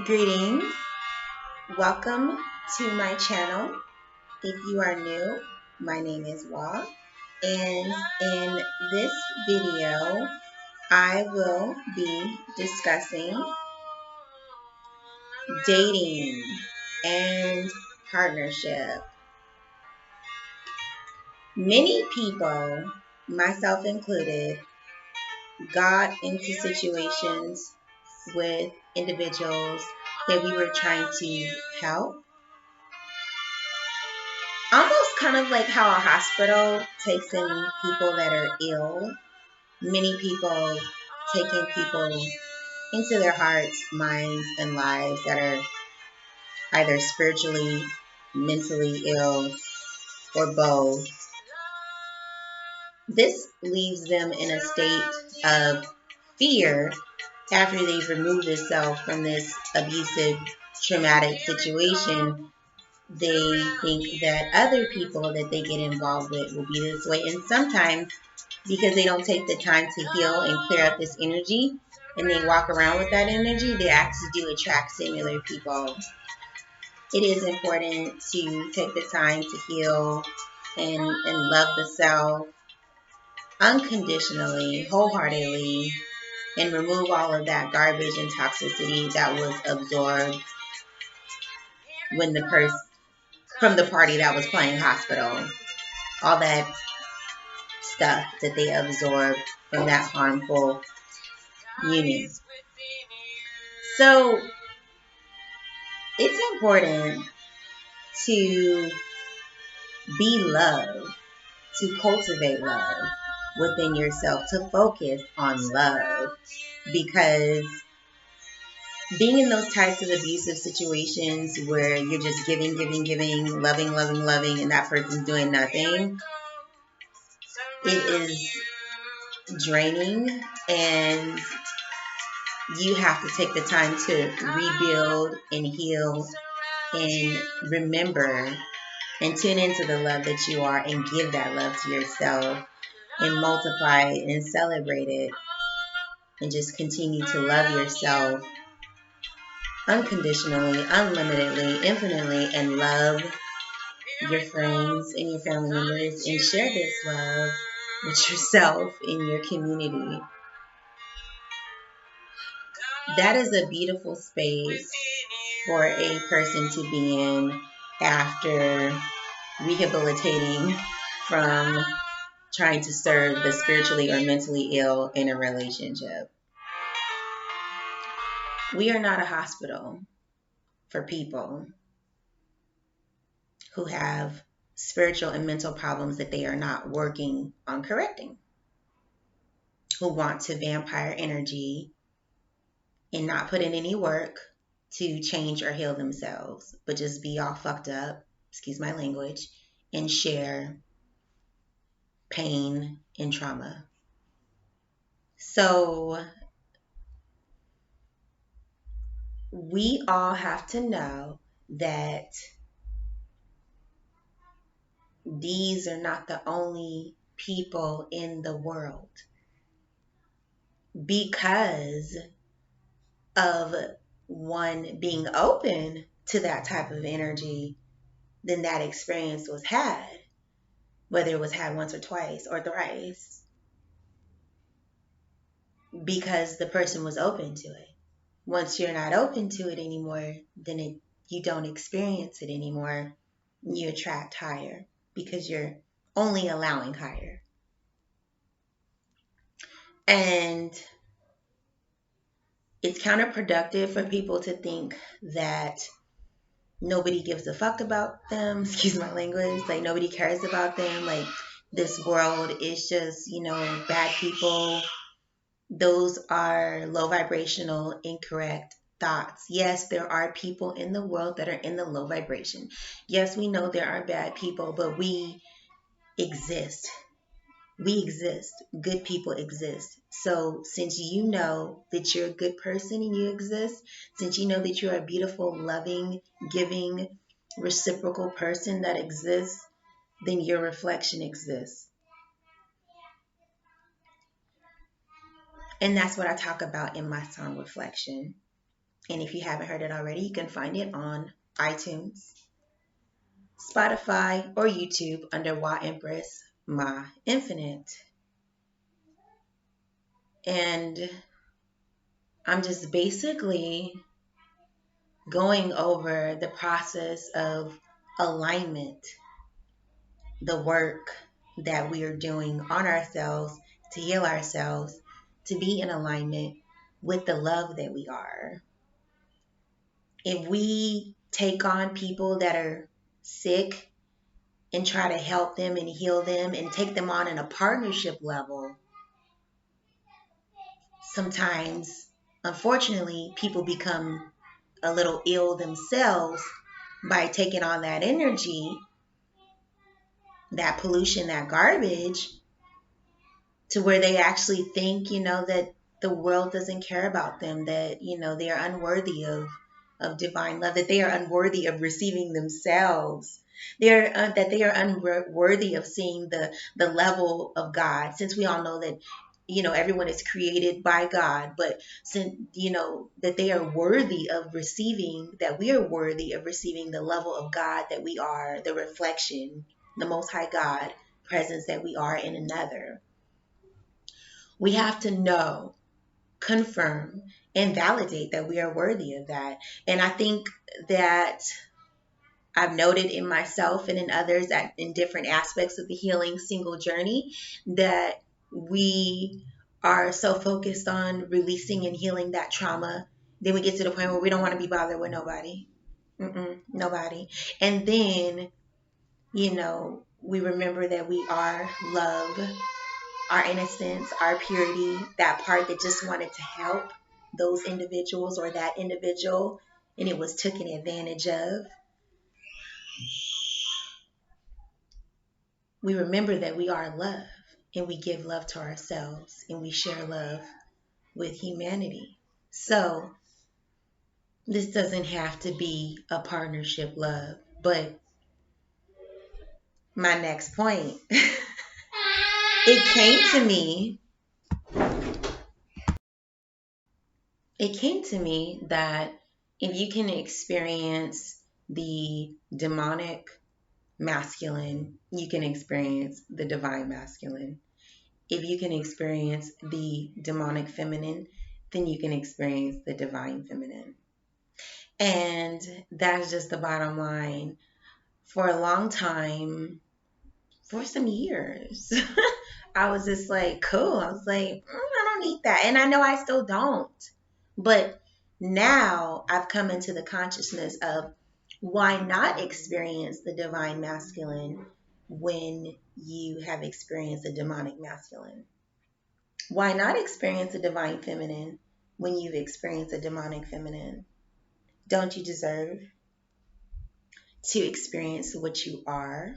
Greetings. Welcome to my channel. If you are new, my name is Wa, and in this video, I will be discussing dating and partnership. Many people, myself included, got into situations with individuals that we were trying to help. Almost kind of like how a hospital takes in people that are ill. Many people taking people into their hearts, minds, and lives that are either spiritually, mentally ill, or both. This leaves them in a state of fear after they've removed themselves from this abusive, traumatic situation. They think that other people that they get involved with will be this way. And sometimes, because they don't take the time to heal and clear up this energy, and they walk around with that energy, they actually do attract similar people. It is important to take the time to heal and love the self unconditionally, wholeheartedly, and remove all of that garbage and toxicity that was absorbed when the person from the party that was playing hospital. All that stuff that they absorbed from that harmful union. So it's important to be love, to cultivate love within yourself, to focus on love, because being in those types of abusive situations where you're just giving, loving, and that person's doing nothing, it is draining, and you have to take the time to rebuild and heal and remember and tune into the love that you are and give that love to yourself and multiply it and celebrate it and just continue to love yourself unconditionally, unlimitedly, infinitely, and love your friends and your family members and share this love with yourself in your community. That is a beautiful space for a person to be in after rehabilitating from trying to serve the spiritually or mentally ill in a relationship. We are not a hospital for people who have spiritual and mental problems that they are not working on correcting, who want to vampire energy and not put in any work to change or heal themselves, but just be all fucked up, excuse my language, and share pain and trauma. So we all have to know that these are not the only people in the world. Because of one being open to that type of energy, then that experience was had, whether it was had once or twice or thrice, because the person was open to it. Once you're not open to it anymore, then you don't experience it anymore. You attract higher because you're only allowing higher. And it's counterproductive for people to think that nobody gives a fuck about them, excuse my language, like nobody cares about them, like this world is just, bad people. Those are low vibrational, incorrect thoughts. Yes, there are people in the world that are in the low vibration. Yes, we know there are bad people, but we exist. We exist. Good people exist. So since you know that you're a good person and you exist, since you know that you're a beautiful, loving, giving, reciprocal person that exists, then your reflection exists. And that's what I talk about in my song Reflection. And if you haven't heard it already, you can find it on iTunes, Spotify, or YouTube under Wa Empress Ma Infinite. And I'm just basically going over the process of alignment, the work that we are doing on ourselves to heal ourselves, to be in alignment with the love that we are. If we take on people that are sick and try to help them and heal them and take them on in a partnership level, sometimes, unfortunately, people become a little ill themselves by taking on that energy, that pollution, that garbage, to where they actually think, that the world doesn't care about them, that, they are unworthy of divine love, that they are unworthy of receiving themselves. That they are unworthy of seeing the level of God, since we all know that, everyone is created by God, but since, that they are worthy of receiving, that we are worthy of receiving the level of God that we are, the reflection, the Most High God presence that we are in another. We have to know, confirm, and validate that we are worthy of that. And I think that I've noted in myself and in others that in different aspects of the healing single journey, that we are so focused on releasing and healing that trauma. Then we get to the point where we don't want to be bothered with nobody. Nobody. And then, we remember that we are love, our innocence, our purity, that part that just wanted to help those individuals or that individual, and it was taken advantage of. We remember that we are love, and we give love to ourselves, and we share love with humanity. So this doesn't have to be a partnership love. But my next point, it came to me that if you can experience the demonic masculine, you can experience the divine masculine. If you can experience the demonic feminine, then you can experience the divine feminine. And that's just the bottom line. For a long time, for some years, I was just like, cool. I was like, I don't need that. And I know I still don't. But now I've come into the consciousness of, why not experience the divine masculine when you have experienced the demonic masculine? Why not experience the divine feminine when you've experienced a demonic feminine? Don't you deserve to experience what you are?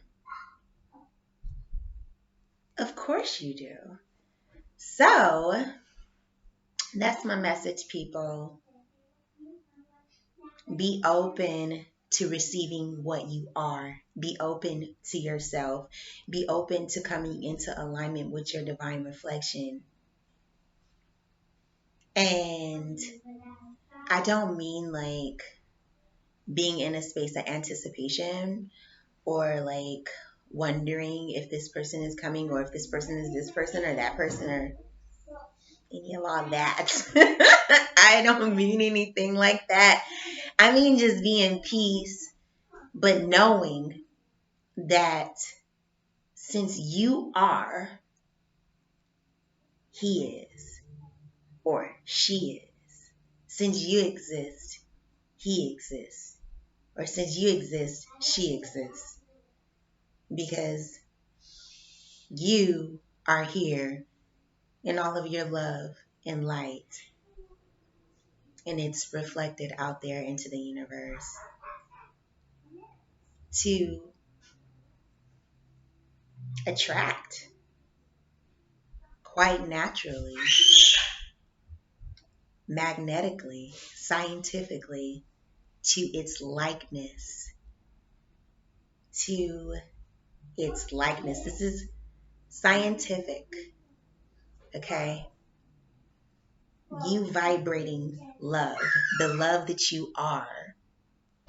Of course you do. So that's my message, people. Be open to receiving what you are. Be open to yourself. Be open to coming into alignment with your divine reflection. And I don't mean like being in a space of anticipation or like wondering if this person is coming or if this person is this person or that person or any of all that. I don't mean anything like that. I mean just be in peace, but knowing that since you are, he is, or she is. Since you exist, he exists. Or since you exist, she exists. Because you are here in all of your love and light. And it's reflected out there into the universe to attract quite naturally, magnetically, scientifically, to its likeness. To its likeness. This is scientific, okay? You vibrating love, the love that you are,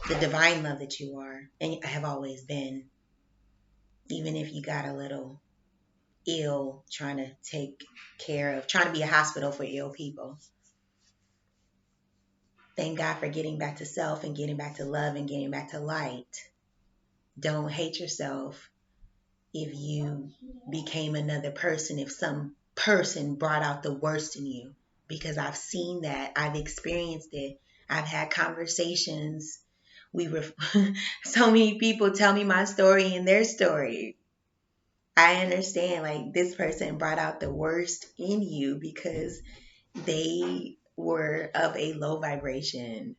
the divine love that you are, and have always been, even if you got a little ill trying to take care of, trying to be a hospital for ill people. Thank God for getting back to self and getting back to love and getting back to light. Don't hate yourself if you became another person, if some person brought out the worst in you, because I've seen that. I've experienced it. I've had conversations. So many people tell me my story and their story. I understand, like, this person brought out the worst in you because they were of a low vibration.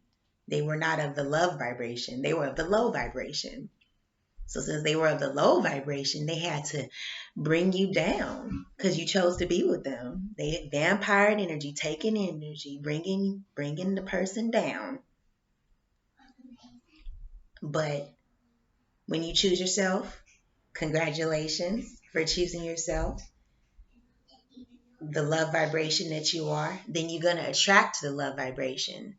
They were not of the love vibration. They were of the low vibration. So since they were of the low vibration, they had to bring you down because you chose to be with them. They had vampire energy, taking energy, bringing the person down. But when you choose yourself, congratulations for choosing yourself, the love vibration that you are, then you're going to attract the love vibration.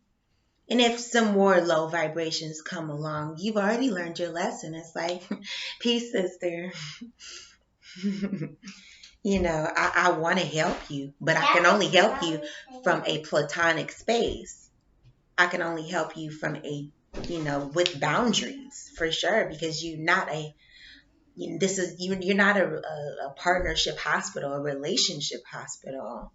And if some more low vibrations come along, you've already learned your lesson. It's like, peace, sister. I want to help you, but I can only help you from a platonic space. I can only help you from with boundaries, for sure, because you're not you're not a partnership hospital, a relationship hospital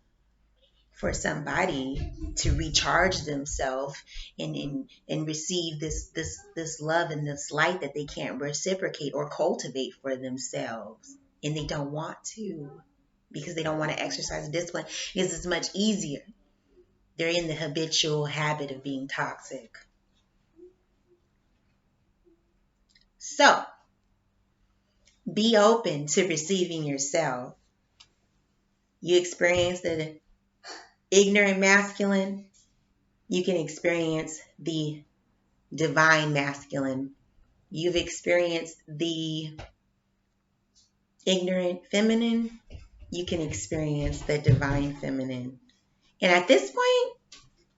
for somebody to recharge themselves and receive this love and this light that they can't reciprocate or cultivate for themselves, and they don't want to because they don't want to exercise discipline because it's much easier. They're in the habitual habit of being toxic. So be open to receiving yourself. You experience the ignorant masculine, you can experience the divine masculine. You've experienced the ignorant feminine, you can experience the divine feminine. And at this point,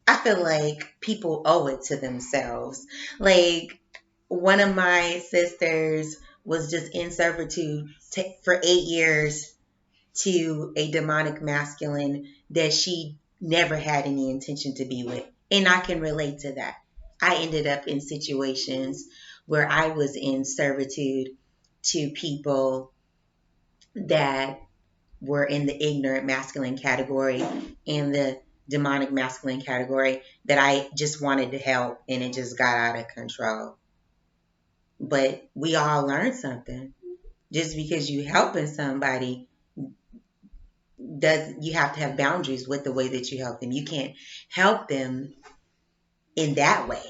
I feel like people owe it to themselves. Like, one of my sisters was just in servitude for 8 years to a demonic masculine that she never had any intention to be with. And I can relate to that. I ended up in situations where I was in servitude to people that were in the ignorant masculine category and the demonic masculine category that I just wanted to help, and it just got out of control. But we all learned something. Just because you helping somebody, you have to have boundaries with the way that you help them. You can't help them in that way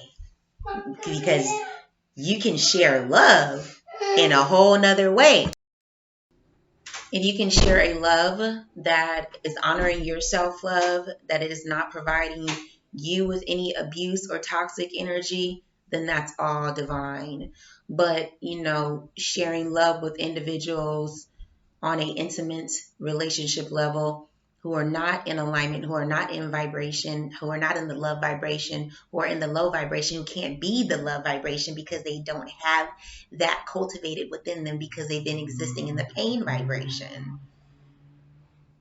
because you can share love in a whole nother way. If you can share a love that is honoring your self-love, that it is not providing you with any abuse or toxic energy, then that's all divine. But, sharing love with individuals on an intimate relationship level who are not in alignment, who are not in vibration, who are not in the love vibration, who are in the low vibration, who can't be the love vibration because they don't have that cultivated within them because they've been existing in the pain vibration.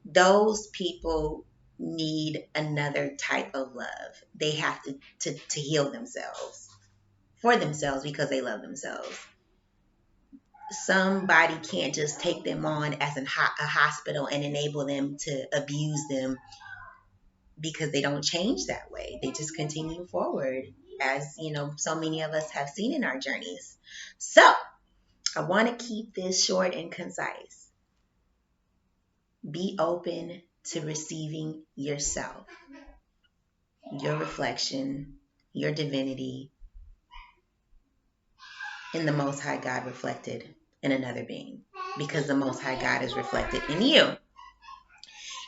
Those people need another type of love. They have to heal themselves for themselves because they love themselves. Somebody can't just take them on as a hospital and enable them to abuse them because they don't change that way. They just continue forward, as so many of us have seen in our journeys. So I want to keep this short and concise. Be open to receiving yourself, your reflection, your divinity, in the Most High God reflected in another being, because the Most High God is reflected in you.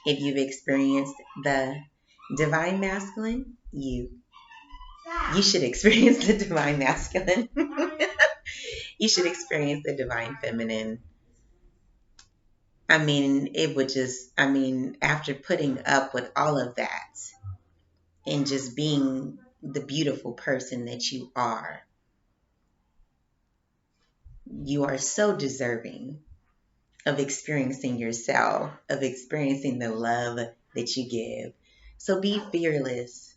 If you've experienced the divine masculine, you should experience the divine masculine. You should experience the divine feminine. After putting up with all of that, and just being the beautiful person that you are. You are so deserving of experiencing yourself, of experiencing the love that you give. So be fearless,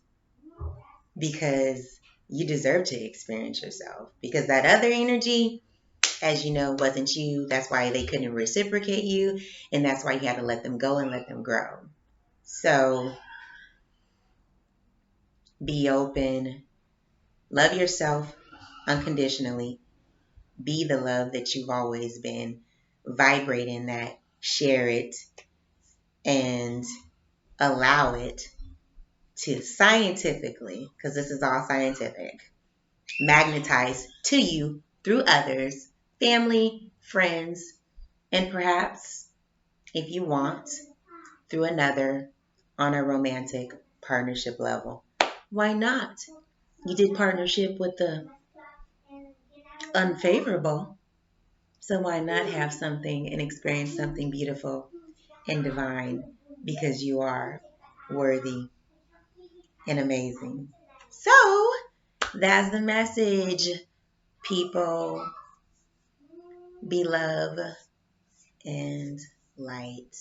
because you deserve to experience yourself. Because that other energy, as you know, wasn't you. That's why they couldn't reciprocate you. And that's why you had to let them go and let them grow. So be open. Love yourself unconditionally. Be the love that you've always been. Vibrate in that. Share it. And allow it to scientifically, because this is all scientific, magnetize to you through others, family, friends, and perhaps, if you want, through another on a romantic partnership level. Why not? You did partnership with the unfavorable, so why not have something and experience something beautiful and divine, because you are worthy and amazing. So, that's the message, people. Be love and light.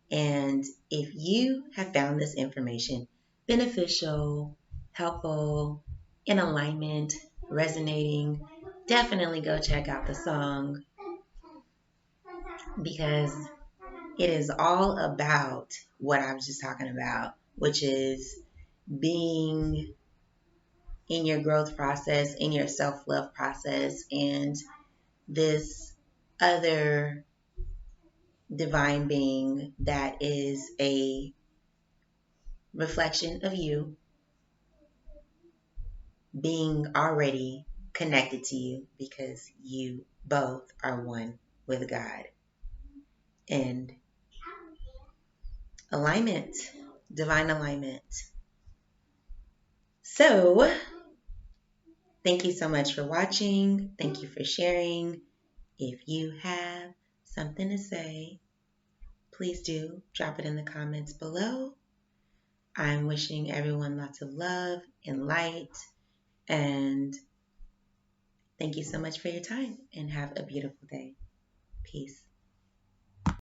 And if you have found this information beneficial, helpful, in alignment, resonating, definitely go check out the song, because it is all about what I was just talking about, which is being in your growth process, in your self-love process, and this other divine being that is a reflection of you being already connected to you, because you both are one with God. And alignment, divine alignment. So, thank you so much for watching. Thank you for sharing. If you have something to say, please do drop it in the comments below. I'm wishing everyone lots of love and light, and thank you so much for your time, and have a beautiful day. Peace.